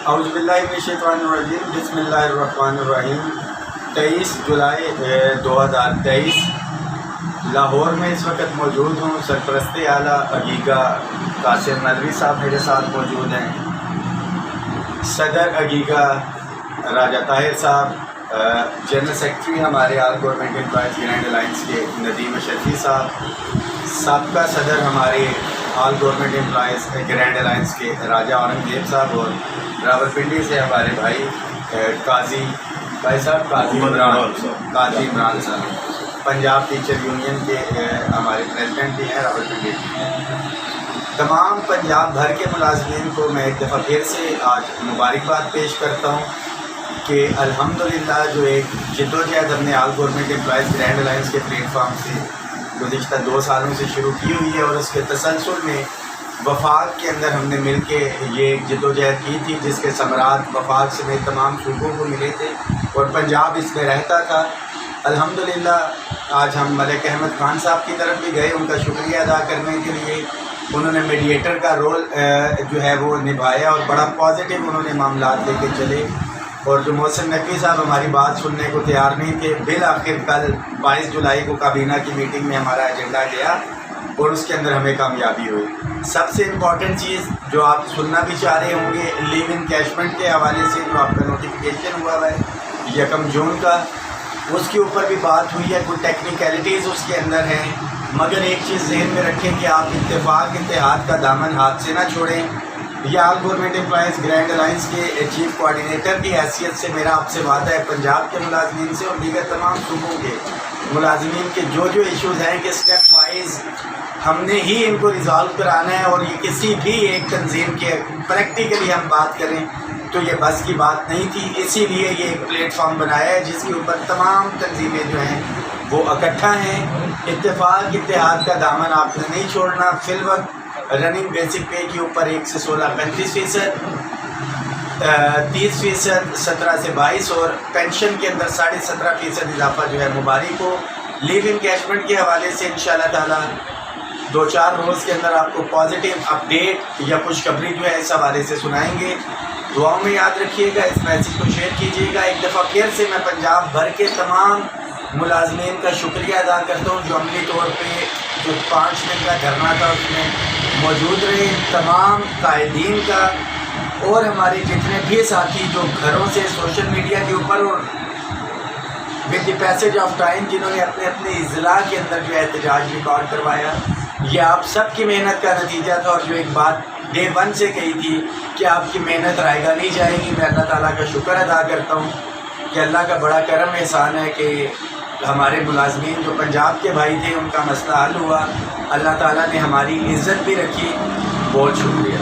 اعوذ باللہ من الشیطان الرجیم بسم اللہ الرحمن الرحیم 23 جولائی 2023 لاہور میں اس وقت موجود ہوں۔ سرپرست اعلیٰ عقیقہ قاسم ندوی صاحب میرے ساتھ موجود ہیں، صدر عقیقہ راجہ طاہر صاحب، جنرل سیکرٹری ہمارے آل گورنمنٹ امپلائیز گرینڈ الائنس کے ندیم اشرفی صاحب، سابقہ صدر ہمارے آل گورنمنٹ امپلائیز گرینڈ الائنس کے راجہ اورنگزیب صاحب، اور راولپنڈی سے ہمارے بھائی قاضی عمران صاحب، پنجاب ٹیچر یونین کے ہمارے پریزیڈنٹ بھی ہیں راولپنڈی کے۔ تمام پنجاب بھر کے ملازمین کو میں ایک دفعہ پھر سے آج مبارکباد پیش کرتا ہوں کہ الحمدللہ جو ایک جدوجہد ہم نے آل گورنمنٹ امپلائیز گرینڈ الائنس کے پلیٹ فارم سے گزشتہ 2 سالوں سے شروع کی ہوئی ہے، اور اس کے تسلسل میں وفاق کے اندر ہم نے مل کے یہ جدوجہد کی تھی، جس کے ثمرات وفاق سمیت تمام صوبوں کو ملے تھے اور پنجاب اس میں رہتا تھا۔ الحمدللہ آج ہم ملک احمد خان صاحب کی طرف بھی گئے ان کا شکریہ ادا کرنے کے لیے۔ انہوں نے میڈیٹر کا رول جو ہے وہ نبھایا اور بڑا پازیٹیو انہوں نے معاملات لے کے چلے، اور جو محسن نقوی صاحب ہماری بات سننے کو تیار نہیں تھے، بالآخر کل 22 جولائی کو کابینہ کی میٹنگ میں ہمارا ایجنڈا گیا اور اس کے اندر ہمیں کامیابی ہوئی۔ سب سے امپورٹنٹ چیز جو آپ سننا بھی چاہ رہے ہوں گے، لیو انکیشمنٹ کے حوالے سے جو آپ کا نوٹیفیکیشن ہوا ہے 1 جون کا، اس کے اوپر بھی بات ہوئی ہے۔ کوئی ٹیکنیکلٹیز اس کے اندر ہیں، مگر ایک چیز ذہن میں رکھیں کہ آپ اتفاق اتحاد کا دامن ہاتھ سے نہ چھوڑیں۔ یہ آل گورنمنٹ امپلائیز گرینڈ الائنس کے چیف کوآرڈینیٹر کی حیثیت سے میرا آپ سے وعدہ ہے، پنجاب کے ملازمین سے اور دیگر تمام صوبوں کے ملازمین کے جو ایشوز ہیں کہ اسٹیپ وائز ہم نے ہی ان کو ریزالو کرانا ہے، اور یہ کسی بھی ایک تنظیم کے پریکٹیکلی ہم بات کریں تو یہ بس کی بات نہیں تھی۔ اسی لیے یہ ایک پلیٹ فارم بنایا ہے جس کے اوپر تمام تنظیمیں جو ہیں وہ اکٹھا ہیں۔ اتفاق اتحاد کا دامن آپ نے نہیں چھوڑنا۔ فی الوقت رننگ بیسک پے کے اوپر 1 سے 16 35%، 30% 17 سے 22، اور پینشن کے اندر 17.5% اضافہ جو ہے مبارک ہو۔ لیو انکیشمنٹ کے حوالے سے انشاءاللہ تعالی 2-4 روز کے اندر آپ کو پازیٹیو اپڈیٹ یا خوشخبری جو ہے اس حوالے سے سنائیں گے۔ دعاؤں میں یاد رکھیے گا، اس میسیج کو شیئر کیجیے گا۔ ایک دفعہ پھر سے میں پنجاب بھر کے تمام ملازمین کا شکریہ ادا کرتا ہوں جو عملی طور پہ جو 5 دن کا دھرنا تھا اس میں موجود رہے، تمام قائدین کا، اور ہمارے جتنے بھی ساتھی جو گھروں سے سوشل میڈیا کے اوپر اور with the passage of time جنہوں نے اپنے اپنے اضلاع کے اندر جو احتجاج ریکارڈ کروایا، یہ آپ سب کی محنت کا نتیجہ تھا۔ اور جو ایک بات ڈے 1 سے کہی تھی کہ آپ کی محنت رائے گاہ نہیں جائے گی، میں اللہ تعالیٰ کا شکر ادا کرتا ہوں کہ اللہ کا بڑا کرم احسان ہے کہ ہمارے ملازمین جو پنجاب کے بھائی تھے ان کا مسئلہ حل ہوا، اللہ تعالیٰ نے ہماری عزت بھی رکھی۔ بہت شکریہ۔